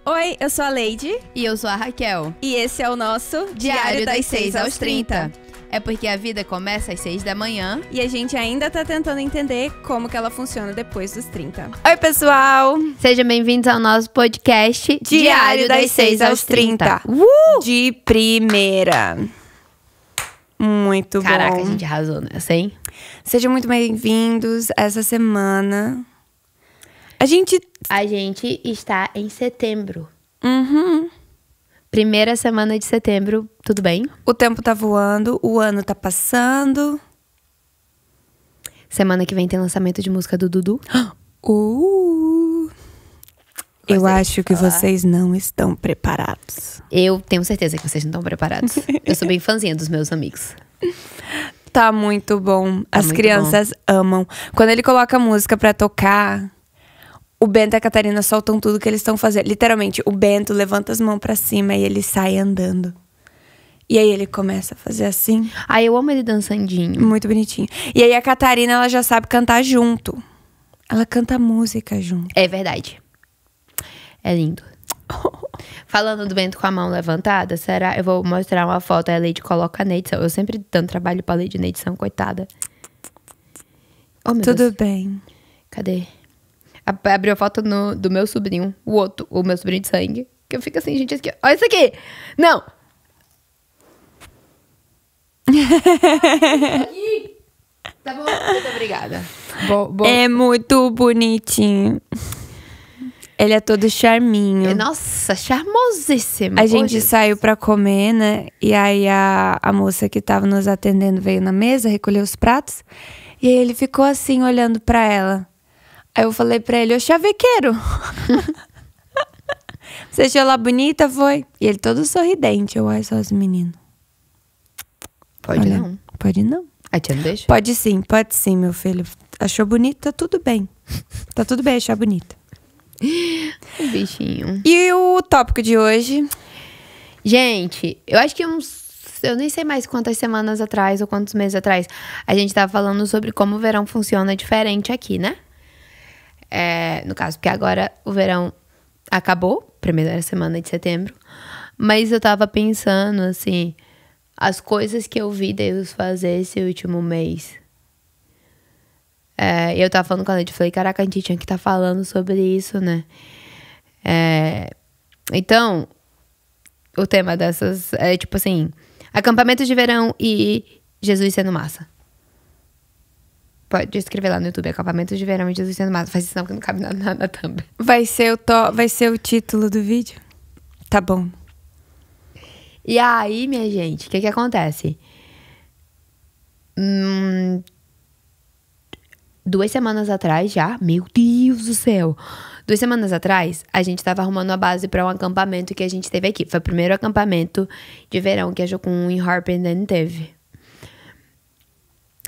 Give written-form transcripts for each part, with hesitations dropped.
Oi, eu sou a Leide. E eu sou a Raquel. E esse é o nosso Diário das 6 aos 30. É porque a vida começa às 6 da manhã. E a gente ainda tá tentando entender como que ela funciona depois dos 30. Oi, pessoal! Sejam bem-vindos ao nosso podcast Diário das 6 aos 30. De primeira. Muito bom. Caraca, a gente arrasou nessa, hein? Sejam muito bem-vindos essa semana. A gente está em setembro. Uhum. Primeira semana de setembro, tudo bem? O tempo tá voando, o ano tá passando. Semana que vem tem lançamento de música do Dudu. Eu acho que vocês não estão preparados. Eu tenho certeza que vocês não estão preparados. Eu sou bem fãzinha dos meus amigos. Tá muito bom. As muito crianças amam. Quando ele coloca a música pra tocar, o Bento e a Catarina soltam tudo que eles estão fazendo. Literalmente, o Bento levanta as mãos pra cima e ele sai andando. E aí ele começa a fazer assim. Ai, eu amo ele dançandinho. Muito bonitinho. E aí a Catarina, ela já sabe cantar junto. Ela canta música junto. É verdade. É lindo. Falando do Bento com a mão levantada, será? Eu vou mostrar uma foto, a Leide coloca na edição. Eu sempre dando trabalho pra Leide na edição, coitada. Oh, meu Tudo Deus. bem. Cadê? Abriu a foto do meu sobrinho, o meu sobrinho de sangue. Que eu fico assim, gente, aqui, olha isso aqui! Não! Tá bom, muito obrigada. É muito bonitinho. Ele é todo charminho. Nossa, charmosíssimo. A gente saiu pra comer, né? E aí a moça que tava nos atendendo veio na mesa, recolheu os pratos. E aí ele ficou assim, olhando pra ela. Aí eu falei pra ele, ô chavequeiro. Você achou ela bonita, foi? E ele todo sorridente. Eu, ai, só os meninos. Pode Olha, não. Pode não. A tia não deixa? Pode sim, meu filho. Achou bonita, tá tudo bem. Tá tudo bem achar bonita. Bichinho. E o tópico de hoje? Gente, eu acho que eu nem sei mais quantas semanas atrás ou quantos meses atrás a gente tava falando sobre como o verão funciona diferente aqui, né? No caso, porque agora o verão acabou, primeira semana de setembro. Mas eu tava pensando, assim, as coisas que eu vi Deus fazer esse último mês. E eu tava falando com a Leide, falei, caraca, a gente tinha que estar falando sobre isso, né? Então, o tema dessas é tipo assim, acampamento de verão e Jesus sendo massa. Pode escrever lá no YouTube, acampamento de verão e Jesus sendo massa. Faz isso não, que não cabe nada na thumb. Vai ser o título do vídeo? Tá bom. E aí, minha gente, o que acontece? 2 semanas atrás já, meu Deus do céu. 2 semanas atrás, a gente tava arrumando a base pra um acampamento que a gente teve aqui. Foi o primeiro acampamento de verão que a Jocum em Harpenden teve.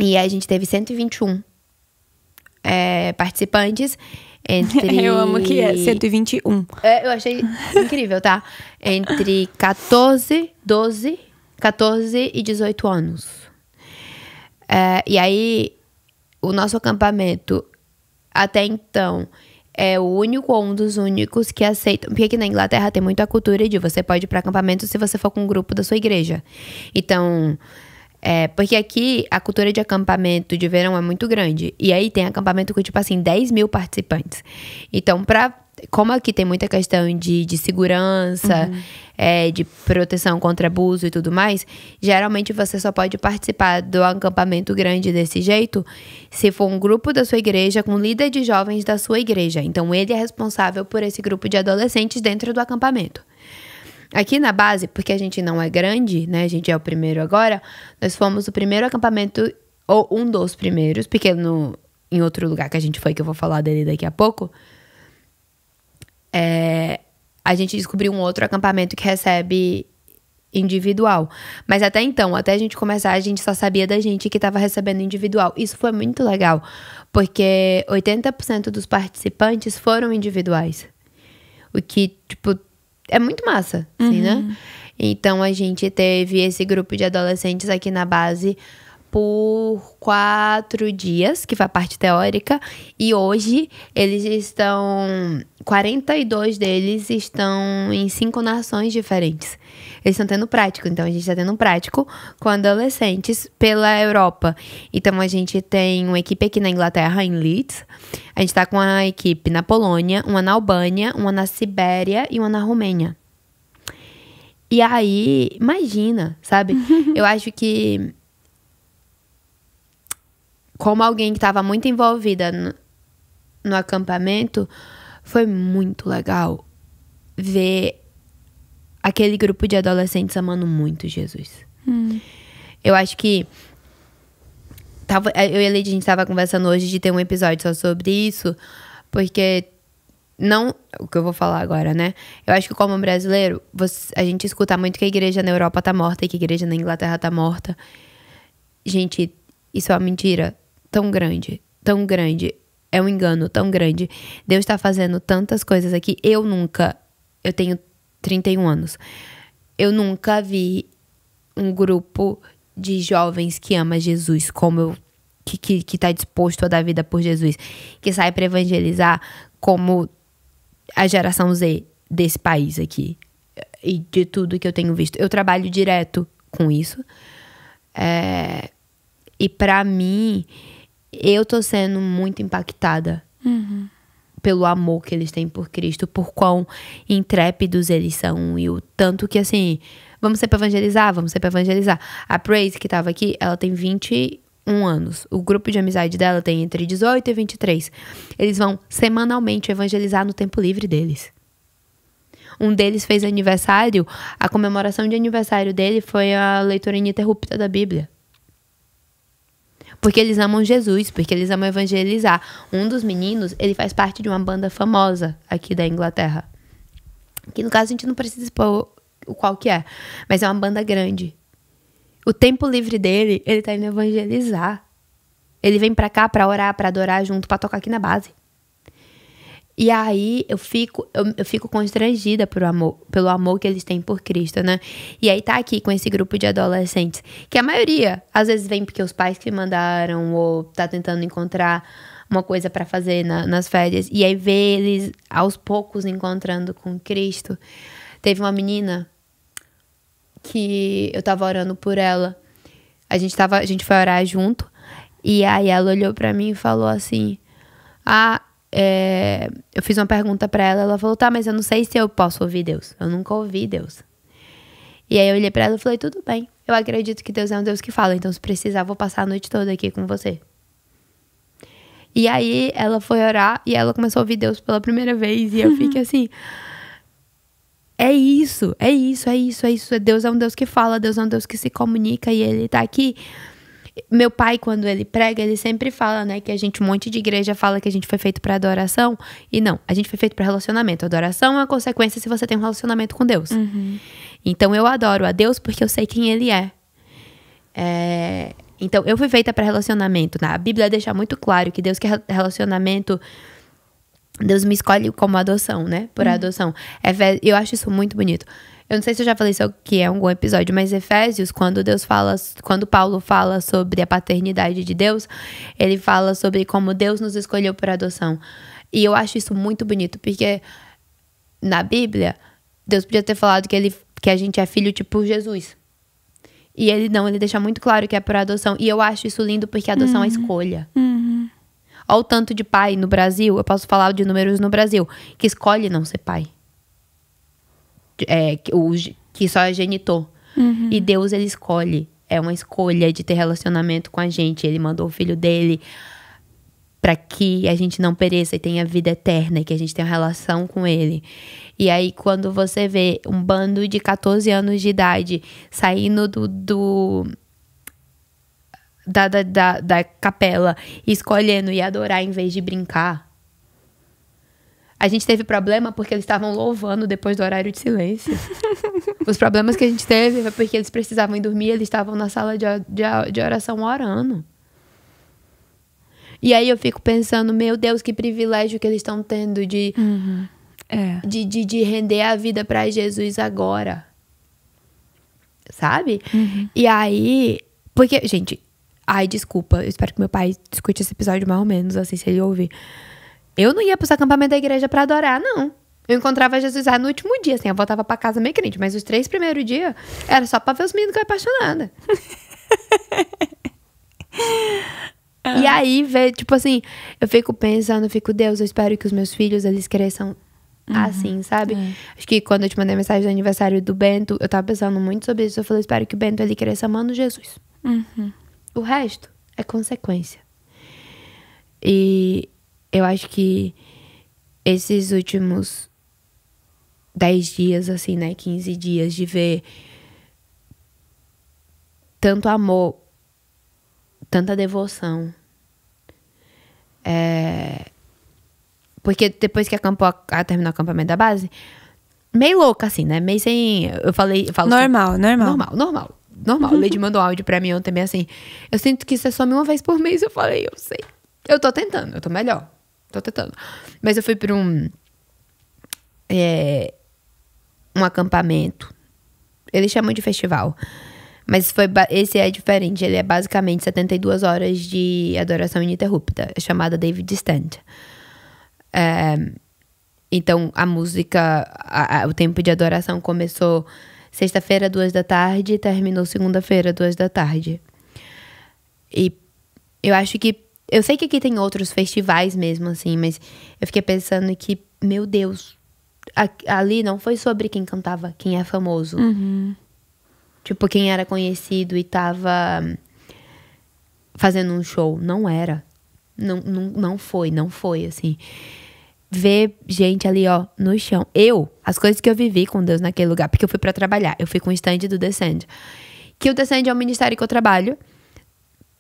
E a gente teve 121 participantes entre... Eu amo que é 121. Eu achei incrível, tá? Entre 14 e 18 anos. E aí, o nosso acampamento, até então, é o único ou um dos únicos que aceitam. Porque aqui na Inglaterra tem muita cultura de você pode ir para acampamento se você for com um grupo da sua igreja. Então, porque aqui a cultura de acampamento de verão é muito grande. E aí tem acampamento com, tipo assim, 10 mil participantes. Então, como aqui tem muita questão de segurança, de proteção contra abuso e tudo mais, geralmente você só pode participar do acampamento grande desse jeito se for um grupo da sua igreja com líder de jovens da sua igreja. Então, ele é responsável por esse grupo de adolescentes dentro do acampamento. Aqui na base, porque a gente não é grande, né? A gente é o primeiro agora. Nós fomos o primeiro acampamento, ou um dos primeiros, porque em outro lugar que a gente foi, que eu vou falar dele daqui a pouco, a gente descobriu um outro acampamento que recebe individual. Mas até então, até a gente começar, a gente só sabia da gente que estava recebendo individual. Isso foi muito legal, porque 80% dos participantes foram individuais. O que, tipo, é muito massa, assim, né? Então, a gente teve esse grupo de adolescentes aqui na base por 4 dias, que foi a parte teórica. E hoje, 42 deles estão em 5 nações diferentes. Eles estão tendo prático. Então, a gente está tendo um prático com adolescentes pela Europa. Então, a gente tem uma equipe aqui na Inglaterra, em Leeds. A gente está com uma equipe na Polônia, uma na Albânia, uma na Sibéria e uma na Romênia. E aí, imagina, sabe? Eu acho que, como alguém que estava muito envolvida no acampamento, foi muito legal ver aquele grupo de adolescentes amando muito Jesus. Eu acho que eu e a Lady, a gente estava conversando hoje de ter um episódio só sobre isso, porque não, o que eu vou falar agora, né? Eu acho que como brasileiro, a gente escuta muito que a igreja na Europa tá morta e que a igreja na Inglaterra tá morta. Gente, isso é uma mentira tão grande, tão grande. É um engano tão grande. Deus tá fazendo tantas coisas aqui. Eu tenho 31 anos. Eu nunca vi um grupo de jovens que ama Jesus como que tá disposto a dar vida por Jesus, que sai pra evangelizar como a geração Z desse país aqui. E de tudo que eu tenho visto. Eu trabalho direto com isso. E pra mim, eu tô sendo muito impactada pelo amor que eles têm por Cristo, por quão intrépidos eles são. E o tanto que, assim, vamos ser pra evangelizar? Vamos ser pra evangelizar. A Praise, que tava aqui, ela tem 21 anos. O grupo de amizade dela tem entre 18 e 23. Eles vão semanalmente evangelizar no tempo livre deles. Um deles fez aniversário, a comemoração de aniversário dele foi a leitura ininterrupta da Bíblia. Porque eles amam Jesus, porque eles amam evangelizar. Um dos meninos, ele faz parte de uma banda famosa aqui da Inglaterra. Que no caso a gente não precisa expor o qual que é, mas é uma banda grande. O tempo livre dele, ele tá indo evangelizar. Ele vem pra cá pra orar, pra adorar junto, pra tocar aqui na base. E aí eu fico constrangida pelo amor que eles têm por Cristo, né? E aí tá aqui com esse grupo de adolescentes, que a maioria, às vezes vem porque os pais que mandaram, ou tá tentando encontrar uma coisa pra fazer nas férias. E aí vê eles aos poucos encontrando com Cristo. Teve uma menina que eu tava orando por ela. A gente foi orar junto. E aí ela olhou pra mim e falou assim: eu fiz uma pergunta pra ela. Ela falou: tá, mas eu não sei se eu posso ouvir Deus. Eu nunca ouvi Deus. E aí eu olhei pra ela e falei: tudo bem, eu acredito que Deus é um Deus que fala. Então se precisar, eu vou passar a noite toda aqui com você. E aí ela foi orar e ela começou a ouvir Deus pela primeira vez. E eu fiquei assim: é isso. Deus é um Deus que fala, Deus é um Deus que se comunica e ele tá aqui. Meu pai, quando ele prega, ele sempre fala, né, que um monte de igreja fala que a gente foi feito pra adoração. E não, a gente foi feito pra relacionamento. Adoração é uma consequência se você tem um relacionamento com Deus. Então eu adoro a Deus porque eu sei quem ele é. Então eu fui feita pra relacionamento. A Bíblia deixa muito claro que Deus quer relacionamento. Deus me escolhe como adoção, né? Por adoção. Eu acho isso muito bonito. Eu não sei se eu já falei isso aqui em algum episódio, mas Efésios, quando Paulo fala sobre a paternidade de Deus, ele fala sobre como Deus nos escolheu por adoção. E eu acho isso muito bonito, porque na Bíblia, Deus podia ter falado que a gente é filho tipo Jesus. E ele deixa muito claro que é por adoção. E eu acho isso lindo porque a adoção é escolha. Olha o tanto de pai no Brasil, eu posso falar de números no Brasil, que escolhe não ser pai. Que só é genitor. E Deus, ele escolhe. É uma escolha de ter relacionamento com a gente. Ele mandou o filho dele para que a gente não pereça e tenha vida eterna, e que a gente tenha uma relação com ele. E aí, quando você vê um bando de 14 anos de idade saindo da capela, escolhendo e adorar em vez de brincar. A gente teve problema porque eles estavam louvando depois do horário de silêncio. Os problemas que a gente teve foi porque eles precisavam ir dormir, eles estavam na sala de oração orando. E aí eu fico pensando, meu Deus, que privilégio que eles estão tendo de render a vida pra Jesus agora. Sabe? E aí, porque, gente, Ai, desculpa, eu espero que meu pai escute esse episódio mais ou menos, assim, se ele ouvir. Eu não ia pros acampamentos da igreja pra adorar, não. Eu encontrava Jesus lá no último dia, assim, eu voltava pra casa meio crente. Mas os 3 primeiros dias, era só pra ver os meninos que eu apaixonada. E aí, tipo assim, eu fico pensando, Deus, eu espero que os meus filhos, eles cresçam assim, sabe? Acho que quando eu te mandei a mensagem do aniversário do Bento, eu tava pensando muito sobre isso. Eu falei, espero que o Bento, ele cresça amando Jesus. O resto é consequência. E eu acho que esses últimos 10 dias, assim, né? 15 dias de ver tanto amor, tanta devoção. Porque depois que terminou o acampamento da base, meio louca, assim, né? Meio sem... Eu falo Normal. O Lady mandou um áudio pra mim ontem, assim. Eu sinto que você some uma vez por mês. Eu falei, eu sei. Eu tô tentando, eu tô melhor. Tô tentando. Mas eu fui pra um acampamento. Eles chamam de festival. Mas esse é diferente. Ele é basicamente 72 horas de adoração ininterrupta. É chamada David Stand. Então, a música... o tempo de adoração começou sexta-feira, 2h e terminou segunda-feira, 2h. E eu acho que... Eu sei que aqui tem outros festivais mesmo, assim. Mas eu fiquei pensando que, meu Deus... Ali não foi sobre quem cantava, quem é famoso. Tipo, quem era conhecido e tava fazendo um show. Não era. Não foi, assim. Ver gente ali, ó, no chão. As coisas que eu vivi com Deus naquele lugar, porque eu fui pra trabalhar. Eu fui com o stand do Descend. Que o Descend é um ministério que eu trabalho.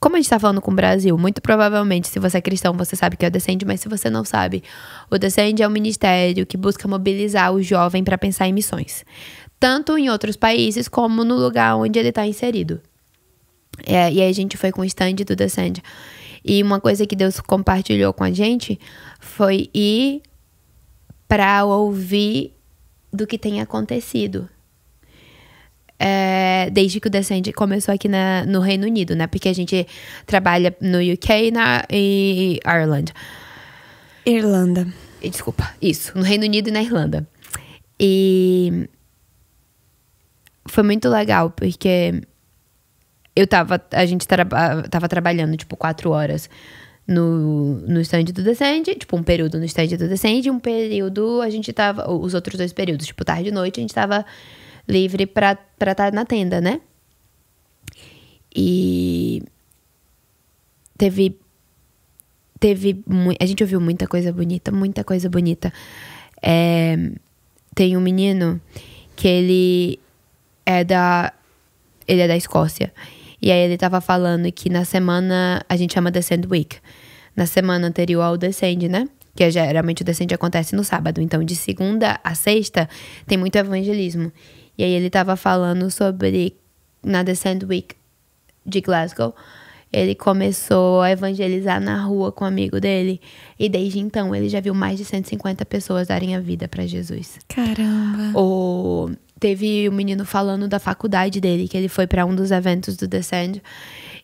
Como a gente tá falando com o Brasil, muito provavelmente, se você é cristão, você sabe que é o Descend, mas se você não sabe, o Descend é um ministério que busca mobilizar o jovem para pensar em missões. Tanto em outros países, como no lugar onde ele está inserido. E aí a gente foi com o stand do Descend. E uma coisa que Deus compartilhou com a gente foi ir para ouvir do que tem acontecido. Desde que o Descend começou aqui no Reino Unido, né? Porque a gente trabalha no UK e Ireland. Irlanda. Desculpa, isso. No Reino Unido e na Irlanda. E foi muito legal, porque a gente tava trabalhando, tipo, 4 horas no stand do Descend, tipo, um período no stand do Descend e um período a gente tava... Os outros 2 períodos, tipo, tarde e noite, a gente tava livre pra estar na tenda, né? E a gente ouviu muita coisa bonita. Tem um menino que ele é da Escócia. E aí ele tava falando que na semana, a gente chama Descend Week, na semana anterior ao Descend, né? Que geralmente o Descend acontece no sábado. Então, de segunda a sexta, tem muito evangelismo. E aí ele tava falando sobre, na Descend Week de Glasgow, ele começou a evangelizar na rua com um amigo dele. E desde então, ele já viu mais de 150 pessoas darem a vida pra Jesus. Caramba. Teve um menino falando da faculdade dele, que ele foi pra um dos eventos do Descend.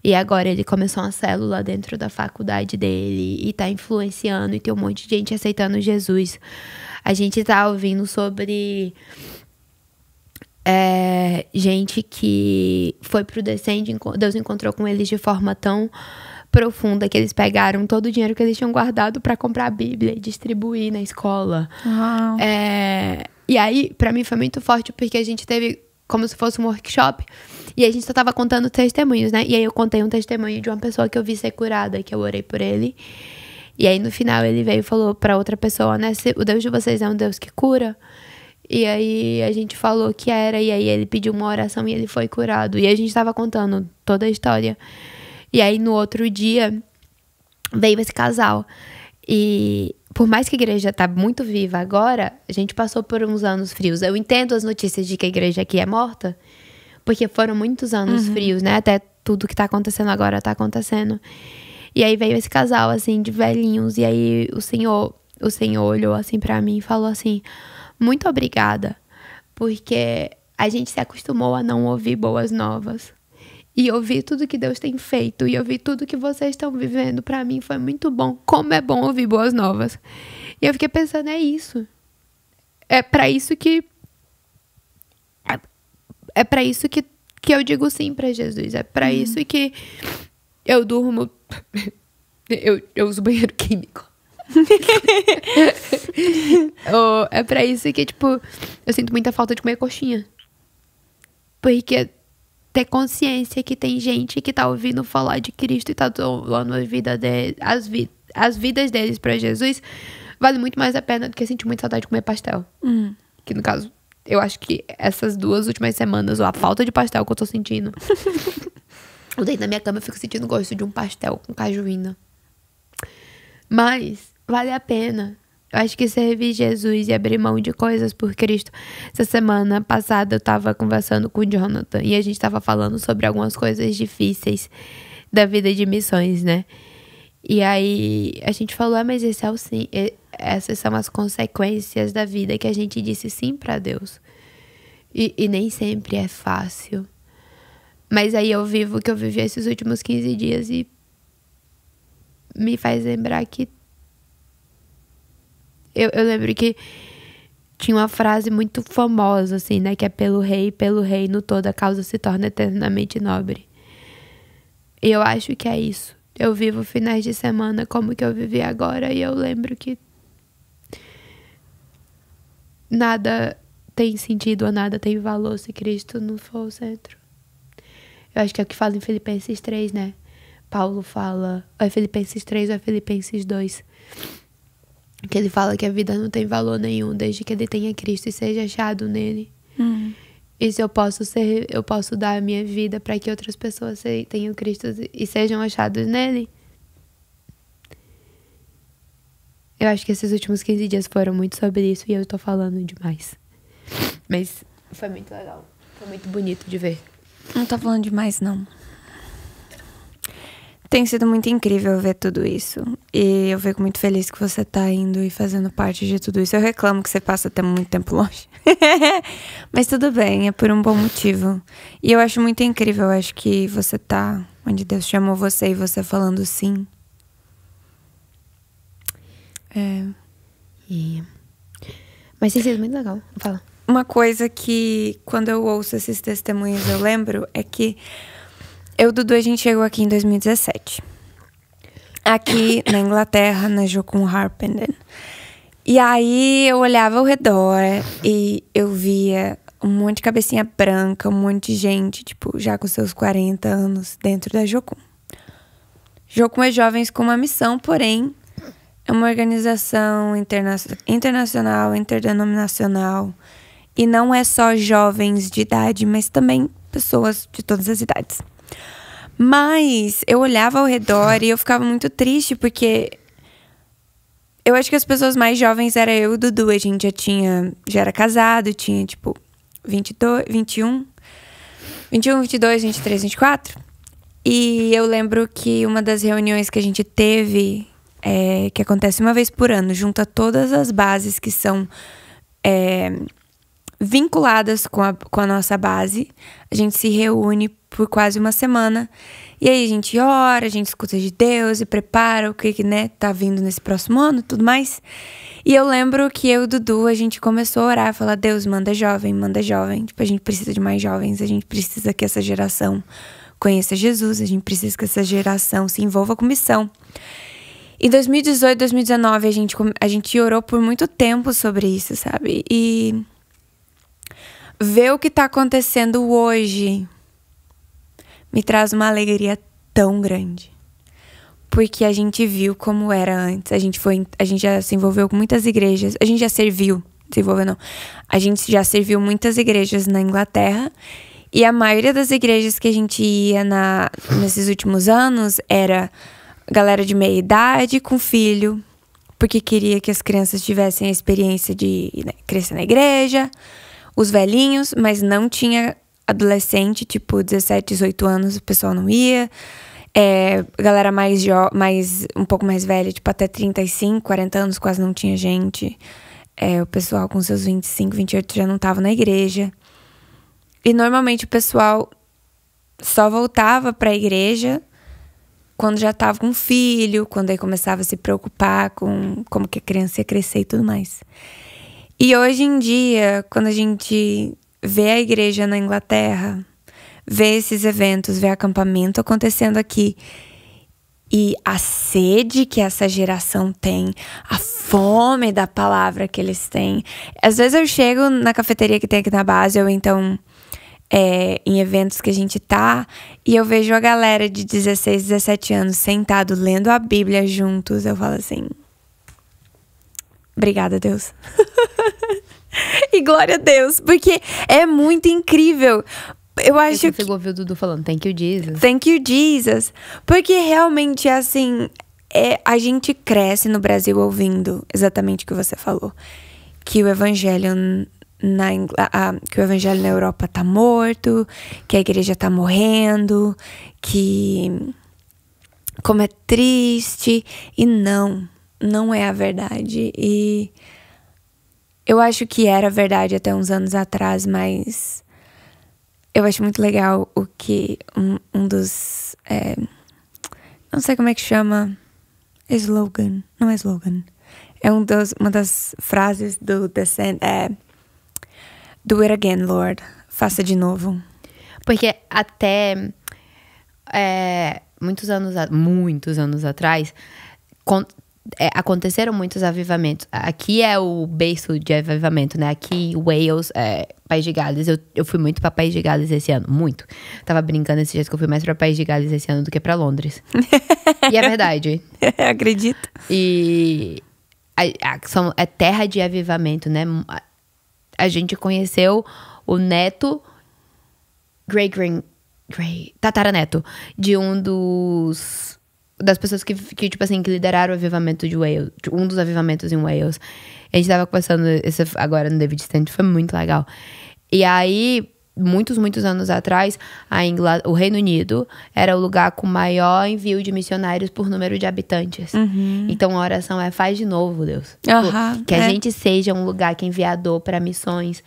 E agora ele começou uma célula dentro da faculdade dele. E tá influenciando, e tem um monte de gente aceitando Jesus. A gente tá ouvindo sobre... gente que foi pro Descend, Deus encontrou com eles de forma tão profunda que eles pegaram todo o dinheiro que eles tinham guardado pra comprar a Bíblia e distribuir na escola. Uau. E aí, pra mim foi muito forte, porque a gente teve como se fosse um workshop e a gente só tava contando testemunhos, né? E aí eu contei um testemunho de uma pessoa que eu vi ser curada, que eu orei por ele. E aí no final ele veio e falou pra outra pessoa, né? O Deus de vocês é um Deus que cura? E aí a gente falou que era, e aí ele pediu uma oração e ele foi curado. E a gente tava contando toda a história. E aí no outro dia veio esse casal. E por mais que a igreja tá muito viva agora, a gente passou por uns anos frios. Eu entendo as notícias de que a igreja aqui é morta, porque foram muitos anos frios, né? Até tudo que tá acontecendo agora tá acontecendo. E aí veio esse casal, assim, de velhinhos. E aí o senhor olhou assim pra mim e falou assim: muito obrigada, porque a gente se acostumou a não ouvir boas novas. E ouvir tudo que Deus tem feito. E ouvir tudo que vocês estão vivendo. Pra mim foi muito bom. Como é bom ouvir boas novas. E eu fiquei pensando, é isso. É pra isso que... É pra isso que eu digo sim pra Jesus. É pra isso que eu durmo... eu uso banheiro químico. É pra isso que, tipo, eu sinto muita falta de comer coxinha. Porque ter consciência que tem gente que tá ouvindo falar de Cristo e tá doando as vidas deles pra Jesus, vale muito mais a pena do que sentir muita saudade de comer pastel. Que no caso, eu acho que essas 2 últimas semanas, ou a falta de pastel que eu tô sentindo, eu deito na minha cama e fico sentindo o gosto de um pastel com cajuína. Mas vale a pena. Eu acho que servir Jesus e abrir mão de coisas por Cristo. Essa semana passada eu tava conversando com o Jonathan e a gente tava falando sobre algumas coisas difíceis da vida de missões, né? E aí a gente falou, mas esse é o sim, essas são as consequências da vida que a gente disse sim pra Deus. E nem sempre é fácil. Mas aí eu vivo o que eu vivi esses últimos 15 dias e me faz lembrar que eu lembro que tinha uma frase muito famosa, assim, né? Que é pelo reino toda a causa se torna eternamente nobre. E eu acho que é isso. Eu vivo finais de semana como que eu vivi agora e eu lembro que nada tem sentido ou nada tem valor se Cristo não for o centro. Eu acho que é o que fala em Filipenses 3, né? Paulo fala... Ou é Filipenses 3 ou é Filipenses 2? Que ele fala que a vida não tem valor nenhum desde que ele tenha Cristo e seja achado nele. E se eu posso dar a minha vida para que outras pessoas tenham Cristo e sejam achados nele. Eu acho que esses últimos 15 dias foram muito sobre isso e eu tô falando demais. Mas foi muito legal. Foi muito bonito de ver. Não tô falando demais, não. Tem sido muito incrível ver tudo isso. E eu fico muito feliz que você tá indo e fazendo parte de tudo isso. Eu reclamo que você passa até muito tempo longe. Mas tudo bem, é por um bom motivo. E eu acho muito incrível, eu acho que você tá onde Deus chamou você e você falando sim. Mas tem sido muito legal. Fala. Uma coisa que, quando eu ouço esses testemunhos, eu lembro, é que eu e o Dudu, a gente chegou aqui em 2017. Aqui na Inglaterra, na Jocum Harpenden. E aí eu olhava ao redor e eu via um monte de cabecinha branca, um monte de gente, tipo, já com seus 40 anos dentro da Jocum. Jocum é Jovens com uma Missão, porém, é uma organização internacional, interdenominacional. E não é só jovens de idade, mas também pessoas de todas as idades. Mas eu olhava ao redor e eu ficava muito triste, porque eu acho que as pessoas mais jovens era eu e o Dudu. A gente já era casado, tinha tipo 21, 22, 23, 24. E eu lembro que uma das reuniões que a gente teve, que acontece uma vez por ano, junta todas as bases que são vinculadas com a nossa base. A gente se reúne por quase uma semana. E aí a gente ora, a gente escuta de Deus e prepara o que, né, tá vindo nesse próximo ano e tudo mais. E eu lembro que eu e o Dudu, a gente começou a orar, falar, Deus, manda jovem, manda jovem. Tipo, a gente precisa de mais jovens, a gente precisa que essa geração conheça Jesus, a gente precisa que essa geração se envolva com missão. Em 2018, 2019, a gente orou por muito tempo sobre isso, sabe? E ver o que tá acontecendo hoje me traz uma alegria tão grande. Porque a gente viu como era antes. A gente já se envolveu com muitas igrejas. A gente já serviu. Desenvolveu não. A gente já serviu muitas igrejas na Inglaterra. E a maioria das igrejas que a gente ia nesses últimos anos era galera de meia idade com filho. Porque queria que as crianças tivessem a experiência de, né, crescer na igreja. Os velhinhos, mas não tinha adolescente, tipo 17, 18 anos, o pessoal não ia. Galera um pouco mais velha, tipo até 35, 40 anos, quase não tinha gente. O pessoal com seus 25, 28 já não tava na igreja. E normalmente o pessoal só voltava pra igreja quando já tava com filho, quando aí começava a se preocupar com como que a criança ia crescer e tudo mais. E hoje em dia, quando a gente vê a igreja na Inglaterra, vê esses eventos, vê acampamento acontecendo aqui, e a sede que essa geração tem, a fome da palavra que eles têm. Às vezes eu chego na cafeteria que tem aqui na base, ou então em eventos que a gente tá, e eu vejo a galera de 16, 17 anos sentado lendo a Bíblia juntos. Eu falo assim, obrigada, Deus. E glória a Deus, porque é muito incrível. Eu acho que... Você ouviu o Dudu falando, thank you, Jesus. Thank you, Jesus. Porque realmente, assim, a gente cresce no Brasil ouvindo exatamente o que você falou. Que o evangelho que o evangelho na Europa tá morto, que a igreja tá morrendo, que... como é triste. E não é a verdade. E eu acho que era verdade até uns anos atrás, mas... eu acho muito legal o que um dos... não sei como é que chama. Slogan. Não é slogan. É uma das frases do Descent. Do it again, Lord. Faça de novo. Porque até muitos anos atrás... aconteceram muitos avivamentos. Aqui é o berço de avivamento, né? Aqui, Wales, País de Gales. Eu fui muito pra País de Gales esse ano, muito. Tava brincando esses dias que eu fui mais pra País de Gales esse ano do que pra Londres. E é verdade. Acredito. E é terra de avivamento, né? A gente conheceu o neto, tataraneto, de das pessoas que tipo assim, que lideraram o avivamento de Wales, um dos avivamentos em Wales. A gente tava conversando isso agora no David Stand, foi muito legal. E aí, muitos anos atrás, o Reino Unido era o lugar com maior envio de missionários por número de habitantes. Uhum. Então a oração faz de novo, Deus. Uhum, que a gente seja um lugar que é enviador para missões.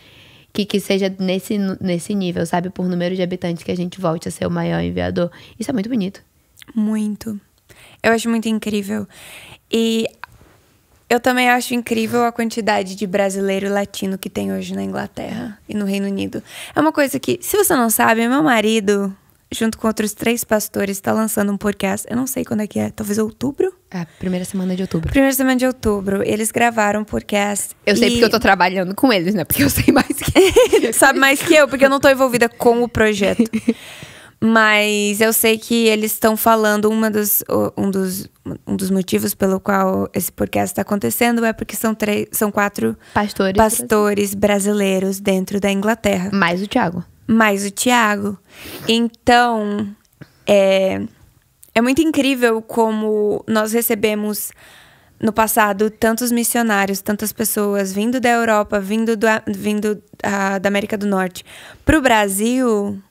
Que seja nesse nível, sabe? Por número de habitantes, que a gente volte a ser o maior enviador. Isso é muito bonito. Muito. Eu acho muito incrível. E eu também acho incrível a quantidade de brasileiro e latino que tem hoje na Inglaterra e no Reino Unido. É uma coisa que, se você não sabe, meu marido, junto com outros 3 pastores, está lançando um podcast. Eu não sei quando é que é, talvez outubro? A primeira semana de outubro. Primeira semana de outubro. Eles gravaram um podcast. Eu sei porque eu tô trabalhando com eles, né? Porque eu sei mais que eles. Sabe mais que eu, porque eu não tô envolvida com o projeto. Mas eu sei que eles estão falando, um dos motivos pelo qual esse podcast está acontecendo é porque são 4 pastores brasileiros dentro da Inglaterra. Mais o Thiago. Então, é muito incrível como nós recebemos no passado tantos missionários, tantas pessoas vindo da Europa, vindo da América do Norte para o Brasil.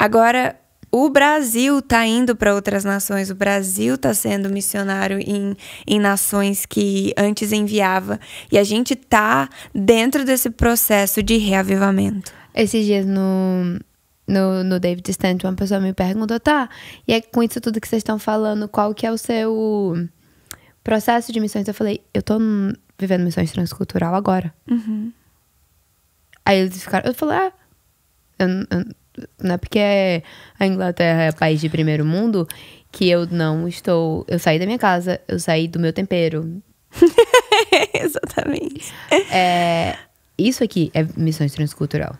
Agora, o Brasil tá indo para outras nações. O Brasil tá sendo missionário em nações que antes enviava. E a gente tá dentro desse processo de reavivamento. Esses dias no David Stand, uma pessoa me perguntou, tá, e é com isso tudo que vocês estão falando, qual que é o seu processo de missões? Eu falei, eu tô vivendo missões transcultural agora. Uhum. Aí eles ficaram, eu falei, não é porque a Inglaterra é país de primeiro mundo que eu não estou... Eu saí da minha casa, eu saí do meu tempero. Exatamente. Isso aqui é missões transcultural.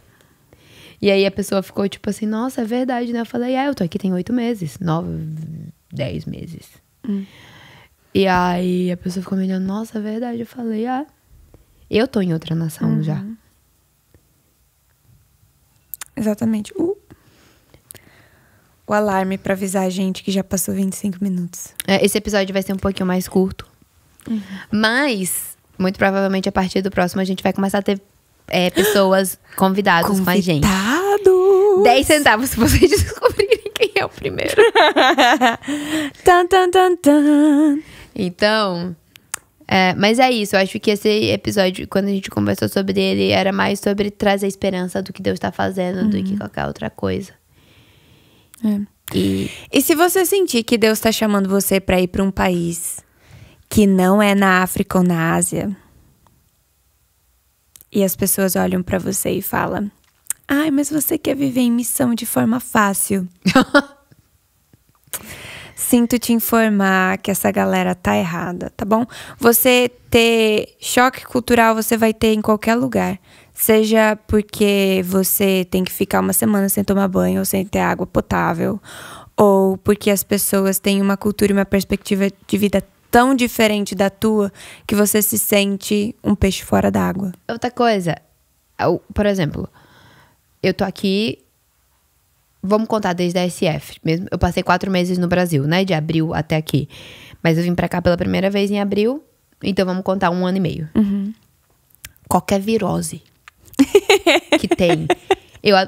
E aí a pessoa ficou tipo assim, nossa, é verdade, né? Eu falei, eu tô aqui tem 8 meses, 9, 10 meses. E aí a pessoa ficou me olhando, nossa, é verdade. Eu falei, eu tô em outra nação já. Exatamente. O alarme pra avisar a gente que já passou 25 minutos. Esse episódio vai ser um pouquinho mais curto. Mas, muito provavelmente, a partir do próximo, a gente vai começar a ter pessoas convidadas com a gente. 10 centavos se vocês descobrirem quem é o primeiro. Tan, tan, tan, tan. Então... mas é isso, eu acho que esse episódio, quando a gente conversou sobre ele, era mais sobre trazer esperança do que Deus tá fazendo do que qualquer outra coisa. E E se você sentir que Deus tá chamando você pra ir pra um país que não é na África ou na Ásia, e as pessoas olham pra você e falam: ai, mas você quer viver em missão de forma fácil. Sinto te informar que essa galera tá errada, tá bom? Você ter choque cultural, você vai ter em qualquer lugar. Seja porque você tem que ficar uma semana sem tomar banho ou sem ter água potável, ou porque as pessoas têm uma cultura e uma perspectiva de vida tão diferente da tua que você se sente um peixe fora d'água. outra coisa, por exemplo, eu tô aqui, vamos contar desde a SF. Mesmo, eu passei 4 meses no Brasil, né? De abril até aqui. Mas eu vim pra cá pela primeira vez em abril, então vamos contar 1 ano e meio. Qualquer virose que tem.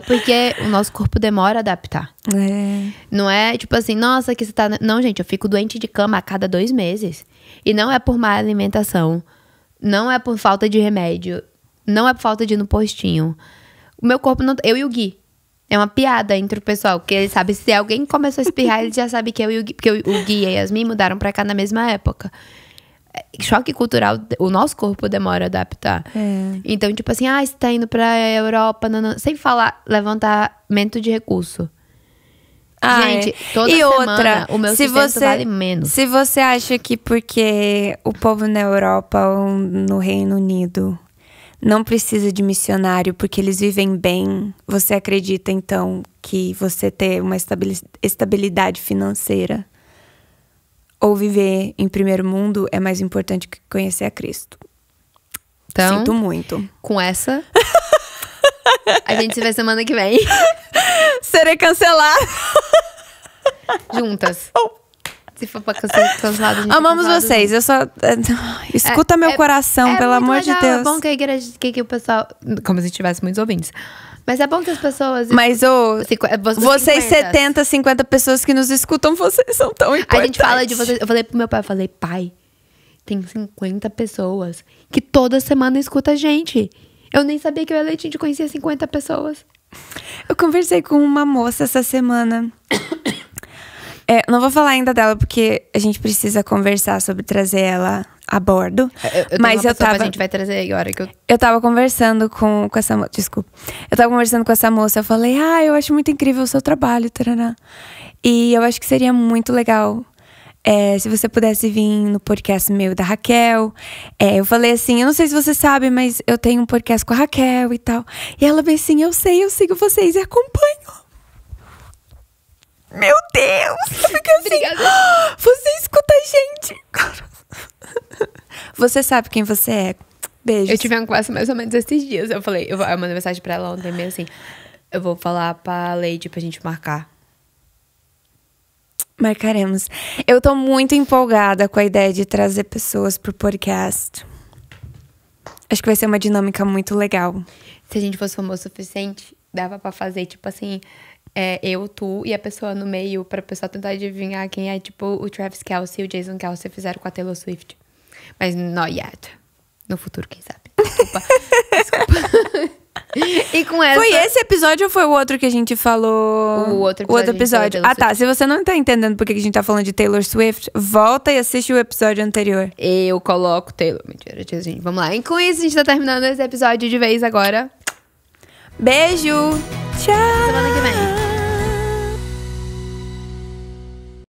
Porque o nosso corpo demora a adaptar. Não é tipo assim, nossa, que você tá... Não, gente, eu fico doente de cama a cada 2 meses. E não é por má alimentação. Não é por falta de remédio. Não é por falta de ir no postinho. O meu corpo não... Eu e o Gui. É uma piada entre o pessoal. Porque ele sabe, se alguém começou a espirrar, ele já sabe que eu e o Gui... Porque o Gui e a Yasmin mudaram pra cá na mesma época. Choque cultural, o nosso corpo demora a adaptar. Então, tipo assim, você tá indo pra Europa, sem falar levantamento de recurso. Gente, toda e semana outra, o meu se sustento você, vale menos. Se você acha que porque o povo na Europa ou no Reino Unido não precisa de missionário porque eles vivem bem, você acredita então que você ter uma estabilidade financeira ou viver em primeiro mundo é mais importante que conhecer a Cristo? Então, Sinto muito. Com essa, a gente se vê semana que vem. Serei cancelada. Juntas. Se for pra cancelado, a gente Amamos cancelado vocês. Eu só... Escuta meu coração, pelo muito amor legal, de Deus. É bom que a igreja... Que o pessoal... Como se tivesse muitos ouvintes. Mas é bom que as pessoas... Mas, vocês 50. 70, 50 pessoas que nos escutam, vocês são tão importantes. A gente fala de vocês... Eu falei pro meu pai, pai, tem 50 pessoas que toda semana escuta a gente. Eu nem sabia que eu ia de conhecer 50 pessoas. Eu conversei com uma moça essa semana. Não vou falar ainda dela, porque a gente precisa conversar sobre trazer ela a bordo. Mas a gente vai trazer agora que eu tava conversando com essa moça. Desculpa. Eu tava conversando com essa moça. Eu falei, eu acho muito incrível o seu trabalho, taraná. E eu acho que seria muito legal se você pudesse vir no podcast meu da Raquel. Eu falei assim, eu não sei se você sabe, mas eu tenho um podcast com a Raquel e tal. E ela bem assim, eu sei, eu sigo vocês e acompanho. Meu Deus! Eu fiquei assim, você escuta a gente. Você sabe quem você é. Beijo. Eu tive uma conversa mais ou menos esses dias. Eu falei, eu mandei mensagem pra ela ontem, meio assim, eu vou falar pra Lady pra gente marcar. Marcaremos. Eu tô muito empolgada com a ideia de trazer pessoas pro podcast. Acho que vai ser uma dinâmica muito legal. Se a gente fosse famoso o suficiente, dava pra fazer, tipo assim, eu, tu e a pessoa no meio, pra pessoa tentar adivinhar quem é, tipo, o Travis Kelce e o Jason Kelce fizeram com a Taylor Swift. Mas not yet. No futuro, quem sabe. Desculpa. E com essa... Foi esse episódio ou foi o outro que a gente falou? O outro episódio. Tá. Se você não tá entendendo por que a gente tá falando de Taylor Swift, volta e assiste o episódio anterior. Eu coloco Taylor. Mentira, gente. Vamos lá. E com isso, a gente tá terminando esse episódio de vez agora. Beijo! Tchau! Semana que vem.